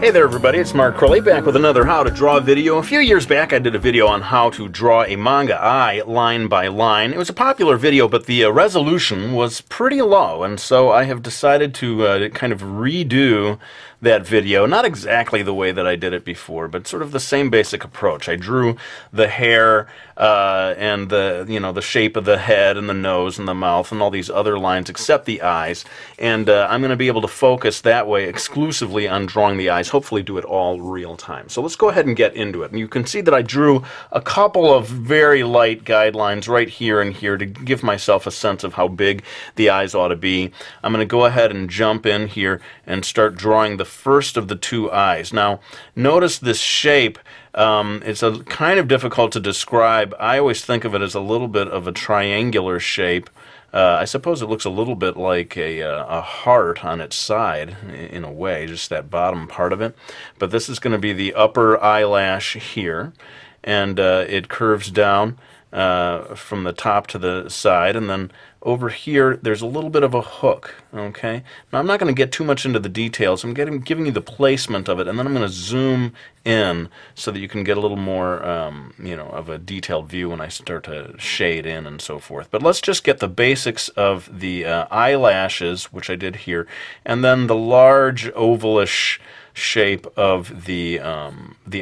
Hey there everybody, it's Mark Crowley back with another How to Draw video. A few years back I did a video on how to draw a manga eye line by line. It was a popular video, but the resolution was pretty low, and so I have decided to kind of redo that video. Not exactly the way that I did it before, but sort of the same basic approach. I drew the hair and the shape of the head and the nose and the mouth and all these other lines except the eyes, and I'm going to be able to focus that way exclusively on drawing the eyes. Hopefully do it all real time. So let's go ahead and get into it. And you can see that I drew a couple of very light guidelines right here and here to give myself a sense of how big the eyes ought to be. I'm going to go ahead and jump in here and start drawing the first of the two eyes. Now notice this shape. It's a kind of difficult to describe. I always think of it as a little bit of a triangular shape. I suppose it looks a little bit like a heart on its side, in a way, just that bottom part of it. But this is going to be the upper eyelash here, and it curves down from the top to the side, and then over here there's a little bit of a hook. Okay, now I'm not going to get too much into the details. I'm giving you the placement of it, and then I'm going to zoom in so that you can get a little more of a detailed view when I start to shade in and so forth. But let's just get the basics of the eyelashes, which I did here, and then the large ovalish shape of the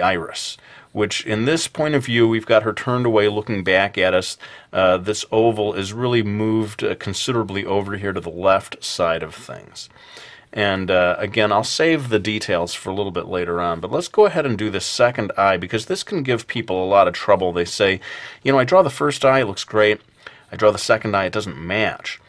iris, which in this point of view, we've got her turned away looking back at us. This oval is really moved considerably over here to the left side of things. And again, I'll save the details for a little bit later on, but let's go ahead and do this second eye, because this can give people a lot of trouble. They say, I draw the first eye, it looks great. I draw the second eye, it doesn't match.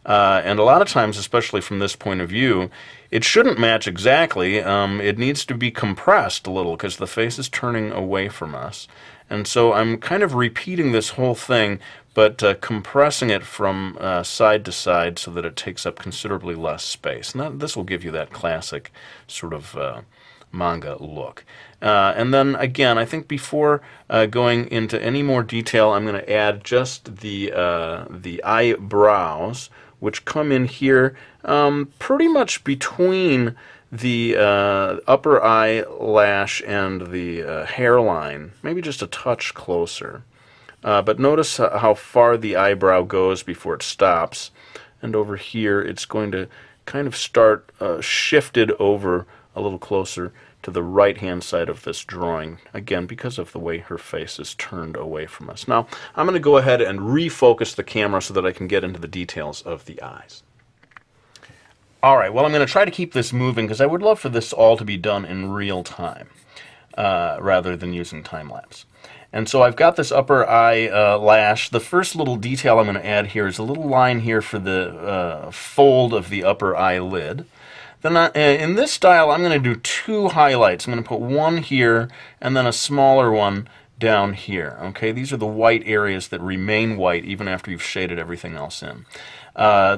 And a lot of times, especially from this point of view, it shouldn't match exactly. It needs to be compressed a little because the face is turning away from us. And so I'm kind of repeating this whole thing, but compressing it from side to side so that it takes up considerably less space. And this will give you that classic sort of manga look. And then again, I think before going into any more detail, I'm going to add just the eyebrows, which come in here pretty much between the upper eyelash and the hairline, maybe just a touch closer. But notice how far the eyebrow goes before it stops, and over here it's going to kind of start shifted over a little closer to the right-hand side of this drawing, again, because of the way her face is turned away from us. Now, I'm going to go ahead and refocus the camera so that I can get into the details of the eyes. Alright, well, I'm going to try to keep this moving because I would love for this all to be done in real time rather than using time-lapse. And so I've got this upper eye lash. The first little detail I'm going to add here is a little line here for the fold of the upper eyelid. Then in this style, I'm going to do two highlights. I'm going to put one here and then a smaller one down here. Okay, these are the white areas that remain white even after you've shaded everything else in.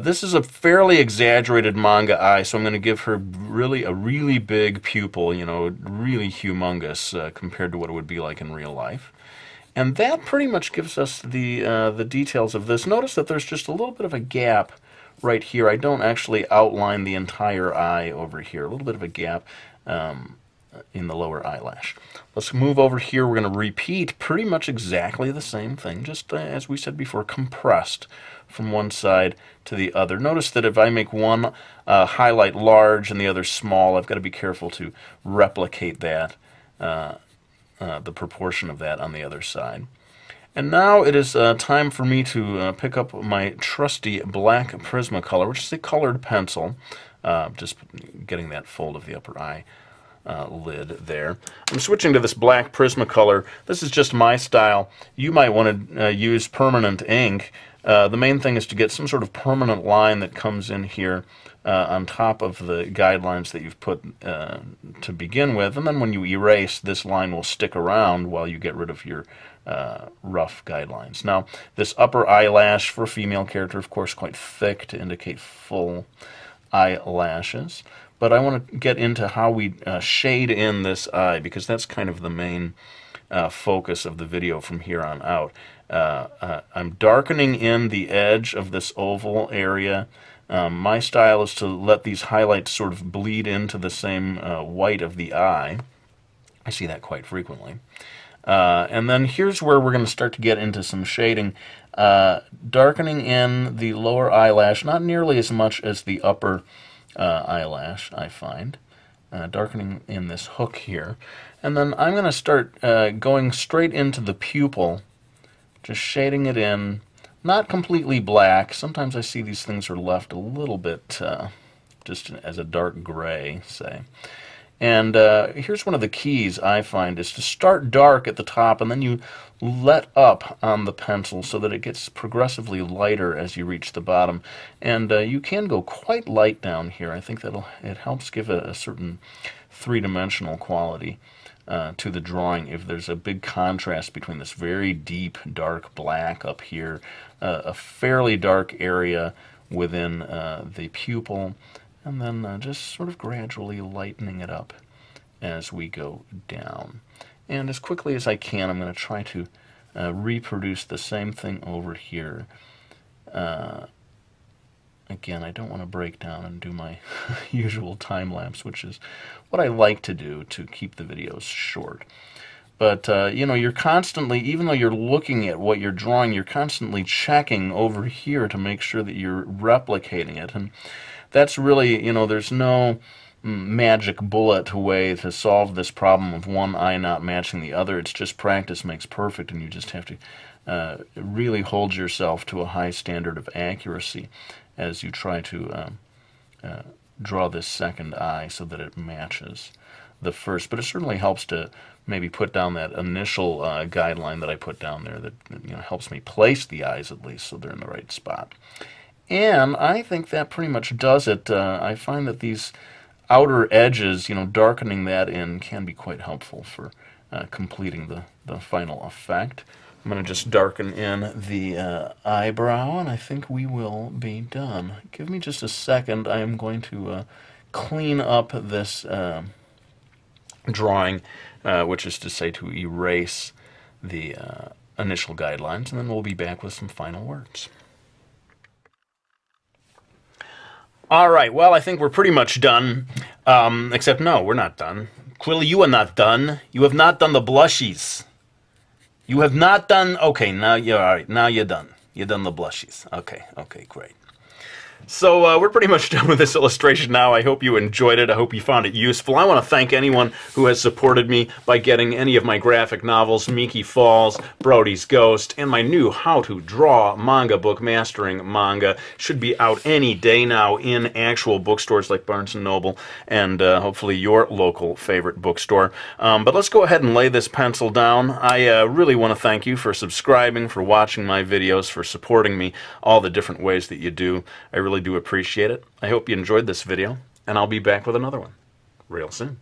This is a fairly exaggerated manga eye, so I'm going to give her a really big pupil, really humongous compared to what it would be like in real life. And that pretty much gives us the details of this. Notice that there's just a little bit of a gap right here. I don't actually outline the entire eye over here. A little bit of a gap in the lower eyelash. Let's move over here. We're going to repeat pretty much exactly the same thing, just as we said before, compressed from one side to the other. Notice that if I make one highlight large and the other small, I've got to be careful to replicate that, the proportion of that on the other side. And now it is time for me to pick up my trusty black Prismacolor, which is a colored pencil, just getting that fold of the upper eye lid there. I'm switching to this black Prismacolor. This is just my style. You might want to use permanent ink. The main thing is to get some sort of permanent line that comes in here on top of the guidelines that you've put to begin with, and then when you erase, this line will stick around while you get rid of your rough guidelines. Now, this upper eyelash for a female character, of course, quite thick to indicate full eyelashes. But I want to get into how we shade in this eye, because that's kind of the main focus of the video from here on out. I'm darkening in the edge of this oval area My style is to let these highlights sort of bleed into the same white of the eye. I see that quite frequently. And then here's where we're going to start to get into some shading. Darkening in the lower eyelash, not nearly as much as the upper eyelash, I find. Darkening in this hook here. And then I'm going to start going straight into the pupil, just shading it in. Not completely black. Sometimes I see these things are left a little bit just as a dark gray, say. And here's one of the keys I find is to start dark at the top and then you let up on the pencil so that it gets progressively lighter as you reach the bottom. And you can go quite light down here. I think it helps give a certain three-dimensional quality to the drawing if there's a big contrast between this very deep dark black up here, a fairly dark area within the pupil, and then just sort of gradually lightening it up as we go down. And as quickly as I can, I'm going to try to reproduce the same thing over here. Again, I don't want to break down and do my usual time lapse, which is what I like to do to keep the videos short. But, you know, you're constantly, even though you're looking at what you're drawing, you're constantly checking over here to make sure that you're replicating it. And that's really, you know, there's no magic bullet way to solve this problem of one eye not matching the other. It's just practice makes perfect, and you just have to really hold yourself to a high standard of accuracy as you try to draw this second eye so that it matches the first. But it certainly helps to maybe put down that initial guideline that I put down there that, you know, helps me place the eyes at least so they're in the right spot. And I think that pretty much does it. I find that these outer edges, you know, darkening that in can be quite helpful for completing the final effect. I'm going to just darken in the eyebrow, and I think we will be done. Give me just a second. I am going to clean up this drawing, which is to say to erase the initial guidelines, and then we'll be back with some final words. All right, well, I think we're pretty much done, except no, we're not done. Quilly, you are not done. You have not done the blushies. You have not done, okay, now you're all right, now you're done. You're done the blushies. Okay, great. So we're pretty much done with this illustration now. I hope you enjoyed it. I hope you found it useful. I want to thank anyone who has supported me by getting any of my graphic novels, Miki Falls, Brody's Ghost, and my new How to Draw manga book, Mastering Manga. Should be out any day now in actual bookstores like Barnes & Noble and hopefully your local favorite bookstore. But let's go ahead and lay this pencil down. I really want to thank you for subscribing, for watching my videos, for supporting me all the different ways that you do. I really do appreciate it. I hope you enjoyed this video, and I'll be back with another one real soon.